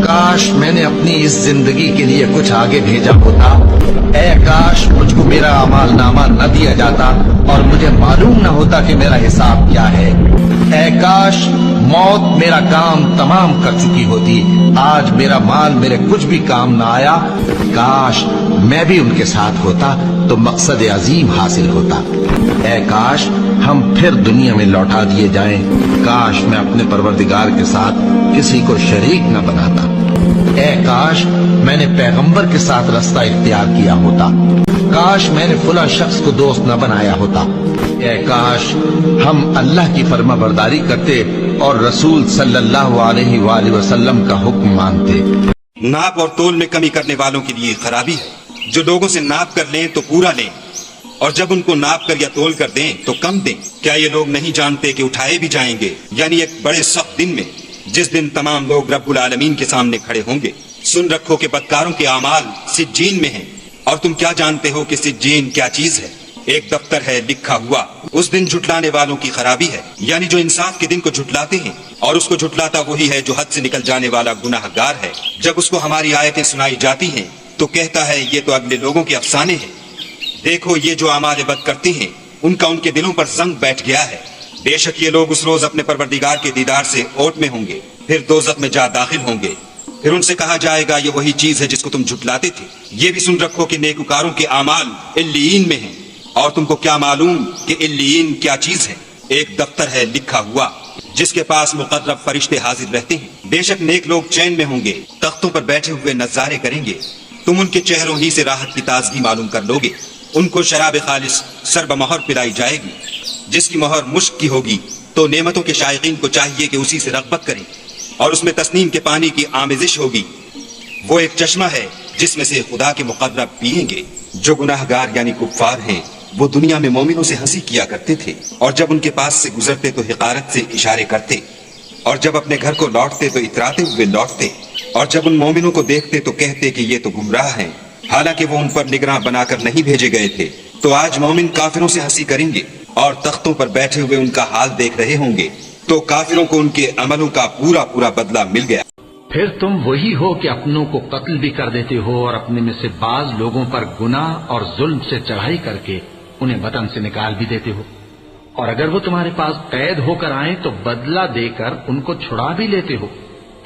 काश मैंने अपनी इस जिंदगी के लिए कुछ आगे भेजा होता। ऐ काश मुझको मेरा अमाल नामा न दिया जाता और मुझे मालूम न होता कि मेरा हिसाब क्या है। ऐ काश मौत मेरा काम तमाम कर चुकी होती। आज मेरा माल मेरे कुछ भी काम न आया। काश मैं भी उनके साथ होता तो मकसद अजीम हासिल होता। ऐ काश हम फिर दुनिया में लौटा दिए जाएं। काश मैं अपने परवरदिगार के साथ किसी को शरीक न बनाता। ऐ काश मैंने पैगंबर के साथ रास्ता इख्तियार किया होता। काश मैंने फला शख्स को दोस्त न बनाया होता। ऐ काश हम अल्लाह की फर्माबरदारी करते और रसूल सल्लल्लाहु अलैहि वसल्लम का हुक्म मानते। नाप और तोल में कमी करने वालों के लिए खराबी है। जो लोगों से नाप कर लें तो पूरा लें, और जब उनको नाप कर या तोल कर दें तो कम दें। क्या ये लोग नहीं जानते कि उठाए भी जाएंगे, यानी एक बड़े सख्त दिन में, जिस दिन तमाम लोग रब्बुल आलमीन के सामने खड़े होंगे। सुन रखो कि बदकारों के आमाल सिज्जीन में हैं, और तुम क्या जानते हो कि सिज्जीन क्या चीज है? एक दफ्तर है लिखा हुआ। उस दिन झुटलाने वालों की खराबी है, यानी जो इंसाफ के दिन को झुटलाते हैं, और उसको झुटलाता वही है जो हद से निकल जाने वाला गुनाहगार है। जब उसको हमारी आयतें सुनाई जाती हैं तो कहता है ये तो अगले लोगों के अफसाने हैं। देखो ये जो अमाल बद करते हैं उनका उनके दिलों पर जंग बैठ गया है। बेशक ये लोग उस रोज अपने परवरदिगार के दीदार से ओट में होंगे, फिर दोज़ख में जा दाखिल होंगे। फिर उनसे कहा जाएगा ये वही चीज है जिसको तुम झुटलाते थे। ये भी सुन रखो कि नेकुकारों के आमाल इल्लीन में हैं, और तुमको क्या मालूम कि इल्लीन क्या चीज है? एक दफ्तर है लिखा हुआ जिसके पास मुकर्रब फरिश्ते हाजिर रहते हैं। बेशक नेक लोग चैन में होंगे, तख्तों पर बैठे हुए नज़ारे करेंगे। तुम उनके चेहरों ही से राहत की ताजगी मालूम कर लोगे। उनको शराब खालिस सरब मोहर पिलाई जाएगी, जिसकी मोहर मुश्क की होगी। तो नेमतों के शायकीन को चाहिए कि उसी से रग़बत करें, और उसमें तस्नीम के पानी की आमेजिश होगी। वो एक चश्मा है जिसमें से खुदा के मुकर्रब पिएंगे। जो गुनाहगार यानी कुफ्फार हैं वो दुनिया में मोमिनों से हंसी किया करते थे, और जब उनके पास से गुजरते तो हिकारत से इशारे करते, और जब अपने घर को लौटते तो इतराते हुए लौटते, और जब उन मोमिनों को देखते तो कहते कि ये तो गुमराह हैं, हालांकि वो उन पर निगरान बनाकर नहीं भेजे गए थे। तो आज मोमिन काफिरों से हंसी करेंगे और तख्तों पर बैठे हुए उनका हाल देख रहे होंगे। तो काफिरों को उनके अमलों का पूरा पूरा बदला मिल गया। फिर तुम वही हो कि अपनों को कत्ल भी कर देते हो और अपने में से बाज लोगों पर गुनाह और जुल्म से चढ़ाई करके उन्हें वतन से निकाल भी देते हो, और अगर वो तुम्हारे पास कैद होकर आए तो बदला देकर उनको छुड़ा भी लेते हो,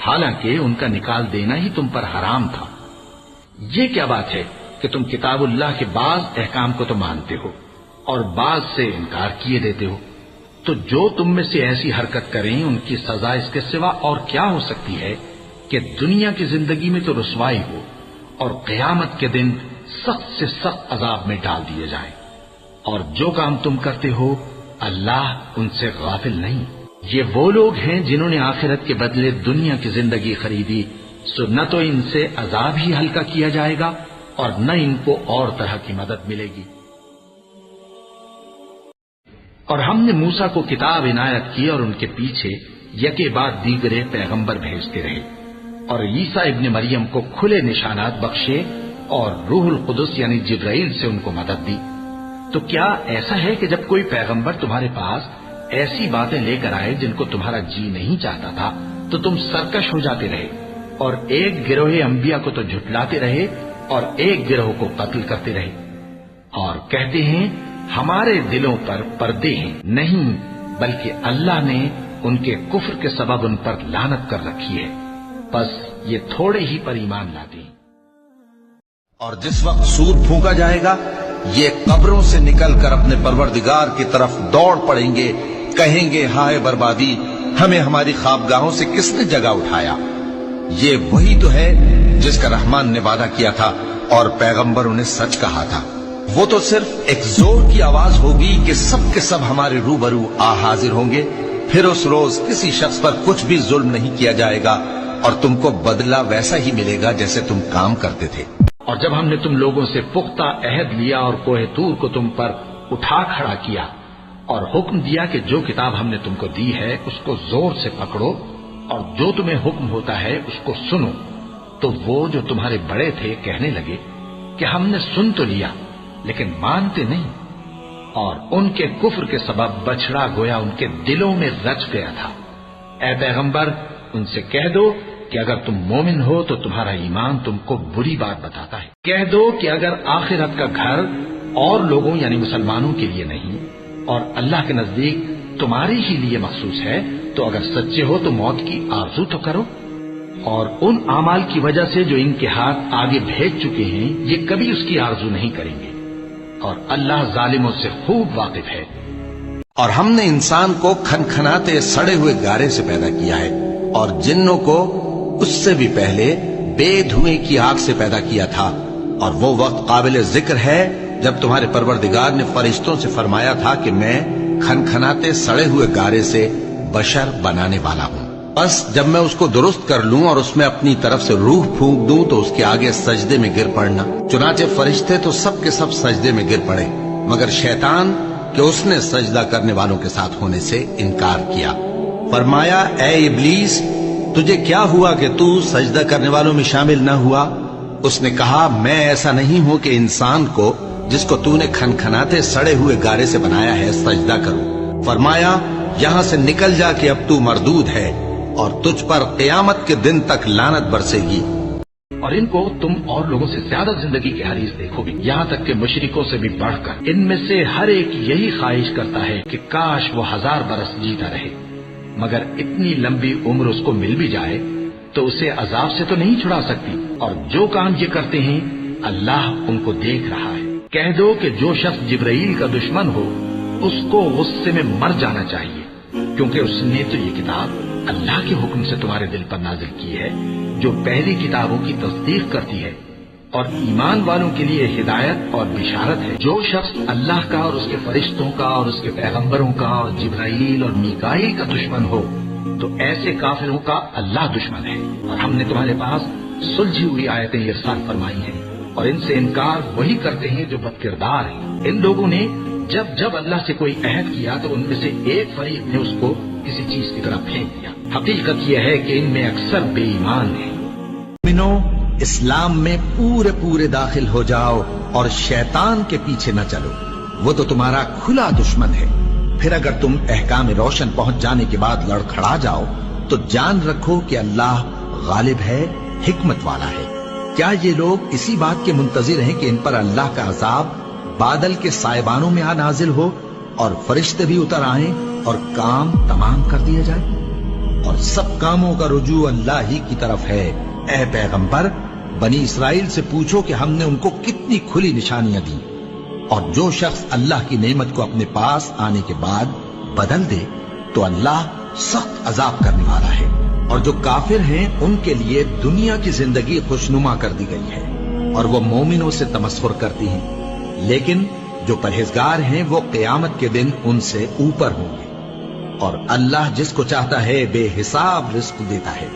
हालांकि उनका निकाल देना ही तुम पर हराम था। ये क्या बात है कि तुम किताबुल्लाह के बाज अहकाम को तो मानते हो और बाज से इनकार किए देते हो। तो जो तुम में से ऐसी हरकत करें उनकी सजा इसके सिवा और क्या हो सकती है कि दुनिया की जिंदगी में तो रुसवाई हो और क़यामत के दिन सख्त से सख्त अजाब में डाल दिए जाएं। और जो काम तुम करते हो अल्लाह उनसे गाफिल नहीं। ये वो लोग हैं जिन्होंने आखिरत के बदले दुनिया की जिंदगी खरीदी, सो न तो इनसे अजाब ही हल्का किया जाएगा और न इनको और तरह की मदद मिलेगी। और हमने मूसा को किताब इनायत की और उनके पीछे यके बाद दीगरे पैगंबर भेजते रहे, और ईसा इब्न मरियम को खुले निशानात बख्शे और रूहुल कुदस यानी जिब्राइल से उनको मदद दी। तो क्या ऐसा है कि जब कोई पैगंबर तुम्हारे पास ऐसी बातें लेकर आए जिनको तुम्हारा जी नहीं चाहता था तो तुम सरकश हो जाते रहे, और एक गिरोह अंबिया को तो झुटलाते रहे और एक गिरोह को कत्ल करते रहे, और कहते हैं हमारे दिलों पर पर्दे हैं? नहीं, बल्कि अल्लाह ने उनके कुफ्र के सबब उन पर लानत कर रखी है। बस ये थोड़े ही पर ईमान लाते हैं। और जिस वक्त सूर फूंका जाएगा ये कब्रों से निकलकर अपने परवरदिगार की तरफ दौड़ पड़ेंगे, कहेंगे हाय बर्बादी, हमें हमारी ख्वाबगाहों से किसने जगा उठाया। ये वही तो है जिसका रहमान ने वादा किया था और पैगंबर उन्हें सच कहा था। वो तो सिर्फ एक जोर की आवाज होगी कि सब के सब हमारे रूबरू आ हाजिर होंगे। फिर उस रोज किसी शख्स पर कुछ भी जुल्म नहीं किया जाएगा और तुमको बदला वैसा ही मिलेगा जैसे तुम काम करते थे। और जब हमने तुम लोगों से पुख्ता अहद लिया और कोहे तूर को तुम पर उठा खड़ा किया और हुक्म दिया कि जो किताब हमने तुमको दी है उसको जोर से पकड़ो और जो तुम्हें हुक्म होता है उसको सुनो, तो वो जो तुम्हारे बड़े थे कहने लगे कि हमने सुन तो लिया लेकिन मानते नहीं, और उनके कुफ्र के सबब बछड़ा गोया उनके दिलों में रच गया था। ऐ पैगंबर, उनसे कह दो کہ اگر تم مومن ہو تو تمہارا ایمان تم کو بری بات بتاتا ہے۔ کہہ دو کہ اگر آخرت کا گھر اور لوگوں یعنی مسلمانوں کے لیے نہیں اور اللہ کے نزدیک تمہارے ہی لیے مخصوص ہے تو اگر سچے ہو تو موت کی آرزو تو کرو، اور ان اعمال کی وجہ سے جو ان کے ہاتھ آگے بھیج چکے ہیں یہ کبھی اس کی آرزو نہیں کریں گے، اور اللہ ظالموں سے خوب واقف ہے۔ اور ہم نے انسان کو کھنکھناتے سڑے ہوئے گارے سے پیدا کیا ہے، اور جنوں کو اس سے بھی پہلے بے دھوئیں کی آگ سے پیدا کیا تھا، اور وہ وقت قابل ذکر ہے جب تمہارے پروردگار نے فرشتوں سے فرمایا تھا کہ میں کھنکھناتے سڑے ہوئے گارے سے بشر بنانے والا ہوں، بس جب میں اس کو درست کر لوں اور اس میں اپنی طرف سے روح پھونک دوں تو اس کے آگے سجدے میں گر پڑنا۔ چنانچہ فرشتے تو سب کے سب سجدے میں گر پڑے مگر شیطان کہ اس نے سجدہ کرنے والوں کے ساتھ ہونے سے انکار کیا۔ فرمایا اے ابلیس تجھے کیا ہوا کہ تو سجدہ کرنے والوں میں شامل نہ ہوا؟ اس نے کہا میں ایسا نہیں ہوں کہ انسان کو جس کو تو نے کھنکھناتے سڑے ہوئے گارے سے بنایا ہے سجدہ کروں۔ فرمایا یہاں سے نکل جا کہ اب تو مردود ہے اور تجھ پر قیامت کے دن تک لعنت برسے گی۔ اور ان کو تم اور لوگوں سے زیادہ زندگی کے حریص دیکھو گے، یہاں تک کہ مشرکوں سے بھی بڑھ کر ان میں سے ہر ایک یہی خواہش کرتا ہے کہ کاش وہ 1000 برس جیتا رہے، مگر اتنی لمبی عمر اس کو مل بھی جائے تو اسے عذاب سے تو نہیں چھڑا سکتی، اور جو کام یہ کرتے ہیں اللہ ان کو دیکھ رہا ہے۔ کہہ دو کہ جو شخص جبرائیل کا دشمن ہو اس کو غصے میں مر جانا چاہیے، کیونکہ اس نے تو یہ کتاب اللہ کے حکم سے تمہارے دل پر نازل کی ہے جو پہلی کتابوں کی تصدیق کرتی ہے، اور ایمان والوں کے لیے ہدایت اور بشارت ہے۔ جو شخص اللہ کا اور اس کے فرشتوں کا اور اس کے پیغمبروں کا اور جبرائیل اور میکائیل کا دشمن ہو تو ایسے کافروں کا اللہ دشمن ہے۔ اور ہم نے تمہارے پاس سلجھی ہوئی آیتیں ارسال فرمائی ہیں، اور ان سے انکار وہی کرتے ہیں جو بد کردار ہیں۔ ان لوگوں نے جب جب اللہ سے کوئی عہد کیا تو ان میں سے ایک فریق نے اس کو کسی چیز کی طرح پھینک دیا۔ حقیقت یہ ہے کہ ان میں اکثر بے ایمان ہیں۔ مومنو اسلام میں پورے داخل ہو جاؤ اور شیطان کے پیچھے نہ چلو، وہ تو تمہارا کھلا دشمن ہے۔ پھر اگر تم احکام روشن پہنچ جانے کے بعد لڑکھڑا جاؤ تو جان رکھو کہ اللہ غالب ہے، حکمت والا ہے۔ کیا یہ لوگ اسی بات کے منتظر ہیں کہ ان پر اللہ کا عذاب بادل کے سائبانوں میں نازل ہو اور فرشتے بھی اتر آئیں اور کام تمام کر دیا جائے؟ اور سب کاموں کا رجوع اللہ ہی کی طرف ہے۔ اے پیغمبر بنی اسرائیل سے پوچھو کہ ہم نے ان کو کتنی کھلی نشانیاں دی، اور جو شخص اللہ کی نعمت کو اپنے پاس آنے کے بعد بدل دے تو اللہ سخت عذاب کرنے والا ہے۔ اور جو کافر ہیں ان کے لیے دنیا کی زندگی خوشنما کر دی گئی ہے اور وہ مومنوں سے تمسخر کرتی ہیں، لیکن جو پرہیزگار ہیں وہ قیامت کے دن ان سے اوپر ہوں گے، اور اللہ جس کو چاہتا ہے بے حساب رزق دیتا ہے۔